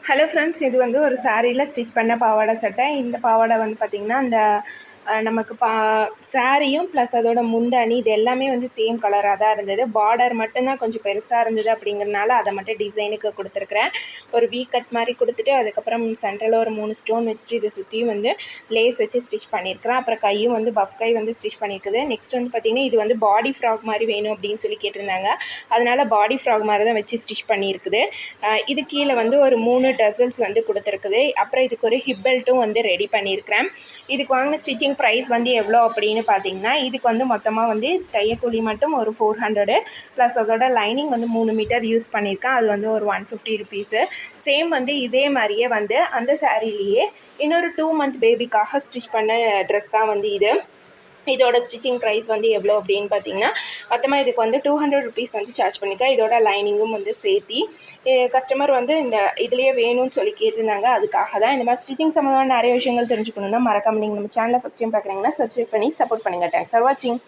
Hello friends, இது வந்து ஒரு சாரியில் ஸ்டிச் பண்ண பாவாடை சட்டை. இந்த பாவாடை வந்து பார்த்திங்கன்னா அந்த நமக்கு சாரியும் ப்ளஸ் அதோட முந்தானி இது எல்லாமே வந்து சேம் கலராக தான் இருந்தது. பார்டர் மட்டும்தான் கொஞ்சம் பெருசாக இருந்தது அப்படிங்கிறனால அதை மட்டும் டிசைனுக்கு கொடுத்துருக்குறேன். ஒரு வீ கட் மாதிரி கொடுத்துட்டு அதுக்கப்புறம் சென்டரில் ஒரு 3 ஸ்டோன் வச்சுட்டு இதை சுற்றியும் வந்து லேஸ் வச்சு ஸ்டிச் பண்ணியிருக்கிறேன். அப்புறம் கையும் வந்து பஃப் கை வந்து ஸ்டிச் பண்ணியிருக்குது. நெக்ஸ்ட் வந்து பார்த்திங்கன்னா இது வந்து பாடி ஃப்ராக் மாதிரி வேணும் அப்படின்னு சொல்லி கேட்டிருந்தாங்க. அதனால் பாடி ஃப்ராக் மாதிரி தான் வச்சு ஸ்டிச் பண்ணியிருக்குது. இது கீழே வந்து ஒரு 3 டசல்ஸ் வந்து கொடுத்துருக்குது. அப்புறம் இதுக்கு ஒரு ஹிப் பெல்ட்டும் வந்து ரெடி பண்ணியிருக்கிறேன். இதுக்கு வாங்கின ஸ்டிச்சிங் ப்ரைஸ் வந்து எவ்வளோ அப்படின்னு பார்த்தீங்கன்னா, இதுக்கு வந்து மொத்தமாக வந்து தையக்கூலி மட்டும் ஒரு 400 ப்ளஸ் அதோட லைனிங் வந்து 3 மீட்டர் யூஸ் பண்ணியிருக்கேன். அது வந்து ஒரு 150 ருபீஸு. சேம் வந்து இதே மாதிரியே வந்து அந்த சாரிலேயே இன்னொரு 2 மந்த் பேபிக்காக ஸ்டிச் பண்ண ட்ரெஸ் தான் வந்து இது. இதோட ஸ்டிச்சிங் ப்ரைஸ் வந்து எவ்வளோ அப்படின்னு பார்த்தீங்கன்னா, மொத்தமாக இதுக்கு வந்து 200 ருபீஸ் வந்து சார்ஜ் பண்ணியிருக்கேன். இதோட லைனிங்கும் வந்து சேர்த்தி கஸ்டமர் வந்து இந்த இதுலேயே வேணும்னு சொல்லி கேட்டிருந்தாங்க. அதுக்காக தான். இந்த மாதிரி ஸ்டிச்சிங் சம்மந்தமான நிறைய விஷயங்கள் தெரிஞ்சுக்கணுன்னா மறக்காம நீங்கள் நம்ம சேனலை ஃபஸ்ட் டைம் பார்க்குறீங்கன்னா சப்ஸ்கிரைப் பண்ணி சப்போர்ட் பண்ணுங்கள். தேங்க்ஸ் ஃபார் வாட்சிங்.